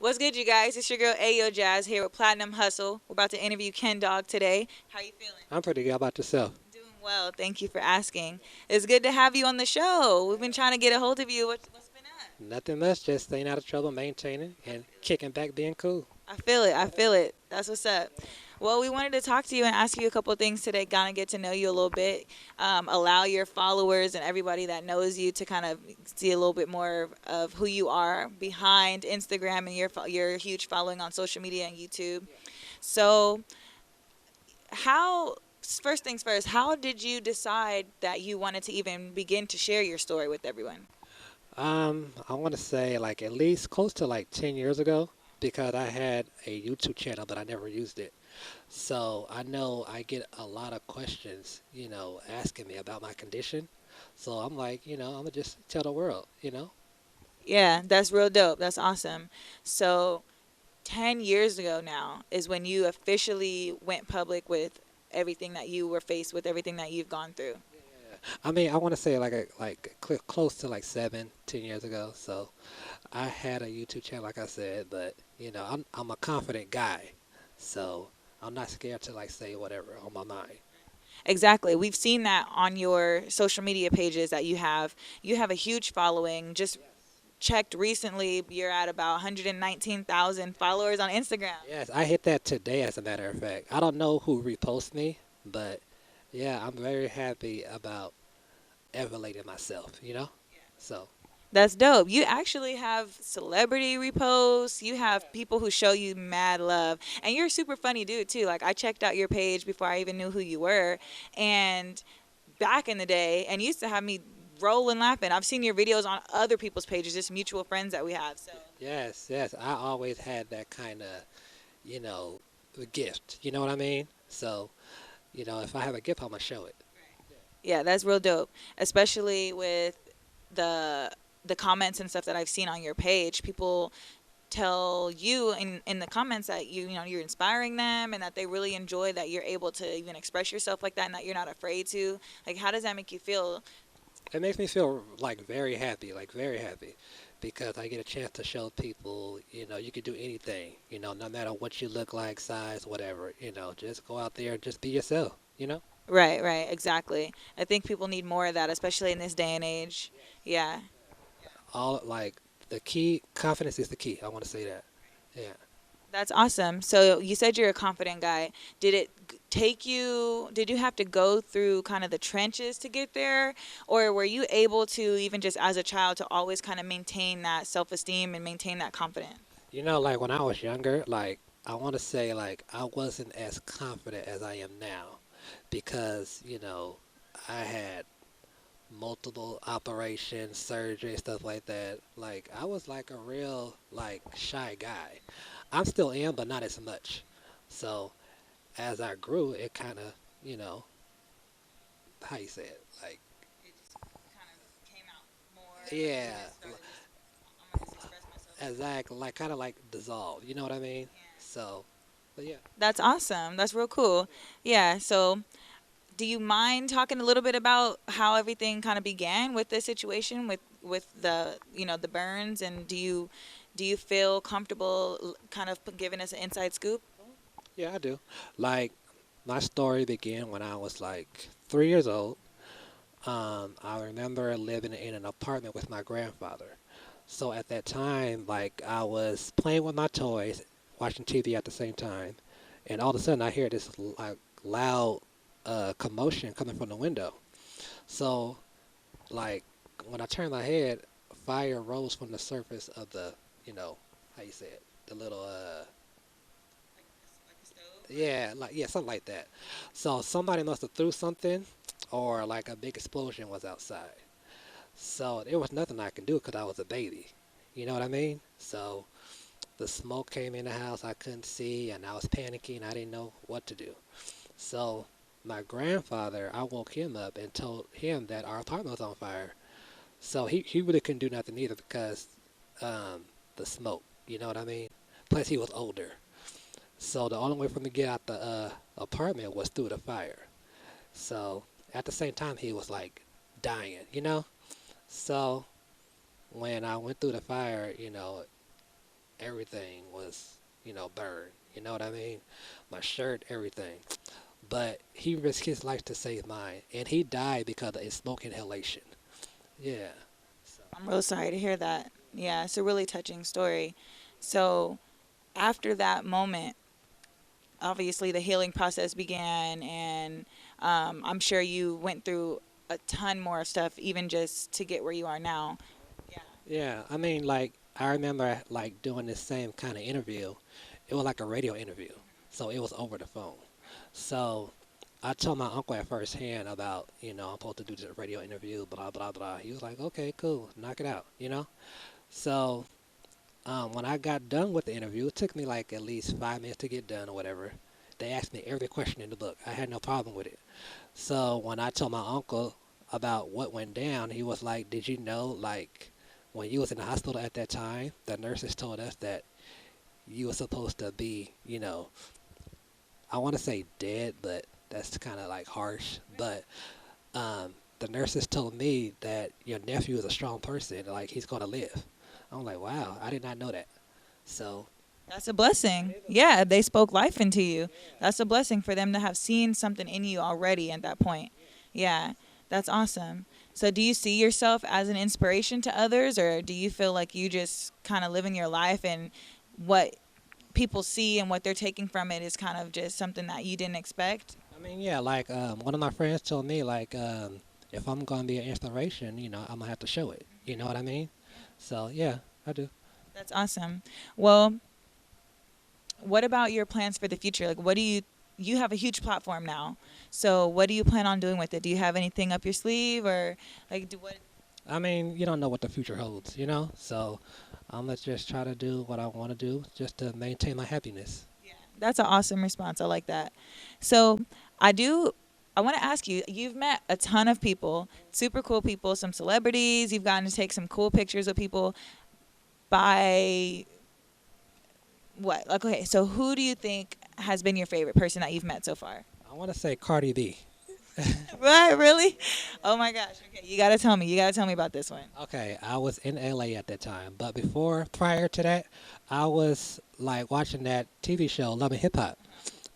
What's good, you guys? It's your girl Ayo Jazz here with Platinum Hustle. We're about to interview Ken Dawg today. How you feeling? I'm pretty good. How about yourself? Doing well. Thank you for asking. It's good to have you on the show. We've been trying to get a hold of you. What's been up? Nothing much. Just staying out of trouble, maintaining, I and feel it. kicking back, being cool. I feel it. I feel it. That's what's up. Well, we wanted to talk to you and ask you a couple of things today, kind of get to know you a little bit, allow your followers and everybody that knows you to kind of see a little bit more of who you are behind Instagram and your huge following on social media and YouTube. So, how first things first, how did you decide that you wanted to even begin to share your story with everyone? I want to say like at least close to like 10 years ago because I had a YouTube channel, but I never used it. So I know I get a lot of questions, asking me about my condition. So I'm like, I'm gonna just tell the world. Yeah, that's real dope. That's awesome. So, 10 years ago now is when you officially went public with everything that you were faced with, everything that you've gone through. I mean, I want to say close to like 7, 10 years ago. So I had a YouTube channel, like I said, but I'm a confident guy, so I'm not scared to like say whatever on my mind. Exactly. We've seen that on your social media pages that you have a huge following. Just checked recently, you're at about 119,000 followers on Instagram. Yes, I hit that today, as a matter of fact. I don't know who reposts me, but yeah, I'm very happy about elevating myself. So That's dope. You actually have celebrity reposts. You have people who show you mad love. And you're a super funny dude, too. Like, I checked out your page before I even knew who you were. And back in the day, and you used to have me rolling laughing. I've seen your videos on other people's pages, just mutual friends that we have. So, yes, yes, I always had that kind of, you know, gift. You know what I mean? So, if I have a gift, I'm gonna show it. yeah, that's real dope. Especially with the the comments and stuff that I've seen on your page. People tell you in the comments that you're inspiring them and that they really enjoy that you're able to even express yourself like that and that you're not afraid to. Like, how does that make you feel? It makes me feel like very happy, because I get a chance to show people, you can do anything, no matter what you look like, size, whatever, just go out there and just be yourself. Right, right, exactly. I think people need more of that, especially in this day and age. Yeah. All like the key, confidence is the key. I want to say that. Yeah. That's awesome. So you said you're a confident guy. Did you have to go through kind of the trenches to get there? Or were you able to, even just as a child, to always kind of maintain that self esteem and maintain that confidence? Like when I was younger, like I want to say like I wasn't as confident as I am now, because, I had multiple operations, surgery, stuff like that. Like I was like a real like shy guy. I'm still am, but not as much. So as I grew, it kind of, you know, how you say it, like It just kind of came out more. Like you yeah, just started just, I'm gonna just express myself this way. exactly, like kind of like dissolved. You know what I mean? Yeah. So, but yeah. That's awesome. That's real cool. Yeah. So, do you mind talking a little bit about how everything kind of began with this situation with the burns, and do you feel comfortable kind of giving us an inside scoop? Yeah, I do. Like my story began when I was like 3 years old. I remember living in an apartment with my grandfather. So at that time, like I was playing with my toys, watching TV at the same time, and all of a sudden I hear this like loud commotion coming from the window. So like when I turned my head, fire rose from the surface of the, you know, how you say it, the little Like a stove, like. yeah, like yeah, something like that. So somebody must have threw something, or like a big explosion was outside. So there was nothing I could do because I was a baby. You know what I mean? So the smoke came in the house. I couldn't see, and I was panicking. I didn't know what to do. So my grandfather, I woke him up and told him that our apartment was on fire. So he really couldn't do nothing either because um, the smoke. You know what I mean? Plus he was older. So the only way for him to get out the apartment was through the fire. So at the same time, he was like dying. So when I went through the fire, everything was, burned. You know what I mean? My shirt, everything. But he risked his life to save mine, and he died because of his smoke inhalation. Yeah. So, I'm real sorry to hear that. Yeah, it's a really touching story. So after that moment, obviously the healing process began, and I'm sure you went through a ton more stuff, even just to get where you are now. Yeah. yeah, I mean, like, I remember, like, doing this same kind of interview. It was like a radio interview, so it was over the phone. So I told my uncle at first hand about, I'm supposed to do this radio interview, blah, blah, blah. He was like, okay, cool, knock it out. So when I got done with the interview, it took me like at least 5 minutes to get done or whatever. They asked me every question in the book. I had no problem with it. So when I told my uncle about what went down, he was like, "Did you know, like, when you was in the hospital at that time, the nurses told us that you were supposed to be, I want to say dead, but that's kind of like harsh. But the nurses told me that your nephew is a strong person, like he's gonna live." I'm like, wow, I did not know that. So That's a blessing. Yeah, they spoke life into you. That's a blessing for them to have seen something in you already at that point. Yeah, that's awesome. So, do you see yourself as an inspiration to others, or do you feel like you just kind of living your life and what people see and what they're taking from it is kind of just something that you didn't expect? I mean, yeah, like one of my friends told me, like, if I'm gonna be an inspiration, I'm gonna have to show it. You know what I mean? So yeah, I do. That's awesome. Well, what about your plans for the future? Like, what do you have a huge platform now? So, what do you plan on doing with it? Do you have anything up your sleeve, or like do what? I mean, you don't know what the future holds. So I'm gonna just try to do what I want to do, just to maintain my happiness. Yeah, that's an awesome response. I like that. So, I do. I want to ask you. You've met a ton of people, super cool people, some celebrities. You've gotten to take some cool pictures with people. By what? Like, okay, so who do you think has been your favorite person that you've met so far? I want to say Cardi B. Right, really? Oh my gosh. Okay, you gotta tell me. You gotta tell me about this one. Okay, I was in LA at that time, but prior to that, I was like watching that TV show, Love and Hip Hop.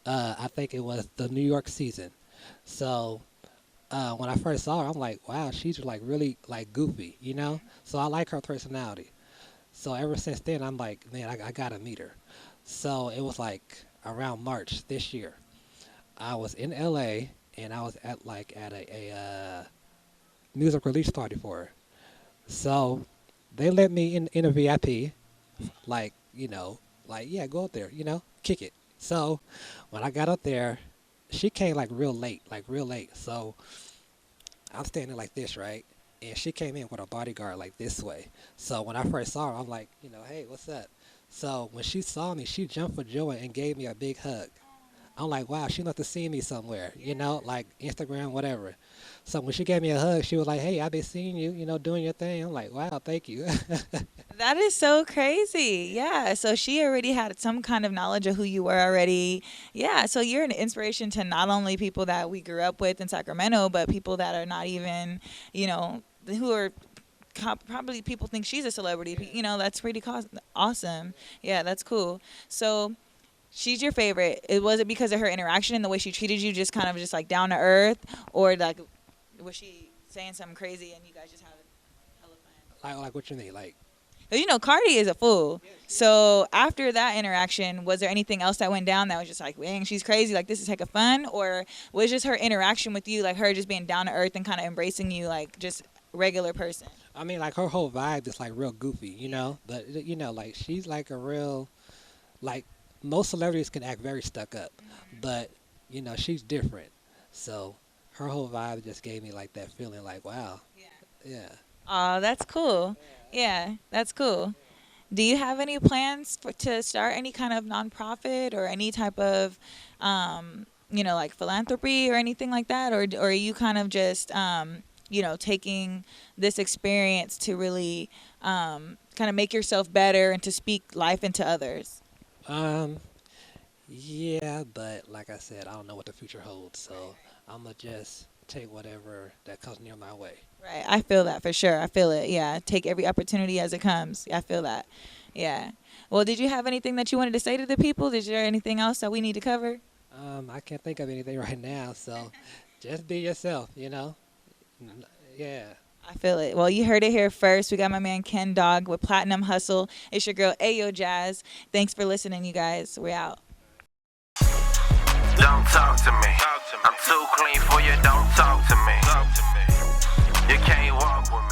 I think it was the New York season. So when I first saw her, I'm like, wow, she's like really like goofy. So I like her personality. So ever since then, I'm like, man, I gotta meet her. So it was like around March this year. I was in LA and I was at a music release party for her. So they let me in a VIP, like, like, yeah, go up there, kick it. So when I got up there, she came like real late, like real late. So I'm standing like this, right? And she came in with a bodyguard like this way. So when I first saw her, I'm like, hey, what's up? So when she saw me, she jumped for joy and gave me a big hug. I'm like, wow, she must have seen me somewhere, like Instagram, whatever. So when she gave me a hug, she was like, hey, I've been seeing you, doing your thing. I'm like, wow, thank you. That is so crazy. Yeah. So she already had some kind of knowledge of who you were already. Yeah. So you're an inspiration to not only people that we grew up with in Sacramento, but people that are not even, who are probably people think she's a celebrity. That's pretty awesome. Yeah, that's cool. So she's your favorite. Was it because of her interaction and the way she treated you, just kind of just like down to earth, or like was she saying something crazy and you guys just had hella fun? Like what you mean? Like, Cardi is a fool. So after that interaction, was there anything else that went down that was just like, dang, she's crazy, like this is heck of fun? Or was just her interaction with you, like her just being down to earth and kind of embracing you like just regular person? I mean, like her whole vibe is like real goofy. But like she's like a real, like most celebrities can act very stuck up, but she's different. So her whole vibe just gave me like that feeling, like wow, yeah. Oh, that's cool. Yeah, that's cool. Do you have any plans to start any kind of nonprofit or any type of, like philanthropy or anything like that? Or are you kind of just, taking this experience to really kind of make yourself better and to speak life into others? Um, yeah, but like I said, I don't know what the future holds, so I'm gonna just take whatever that comes near my way. Right. I feel that for sure. I feel it. Yeah. Take every opportunity as it comes. I feel that. Yeah. Well, did you have anything that you wanted to say to the people? Is there anything else that we need to cover? I can't think of anything right now, so just be yourself, Yeah. I feel it. Well, you heard it here first. We got my man Ken Dawg with Platinum Hustle. It's your girl Ayo Jazz. Thanks for listening, you guys. We're out. Don't talk to me. I'm too clean for you. Don't talk to me. You can't walk with me.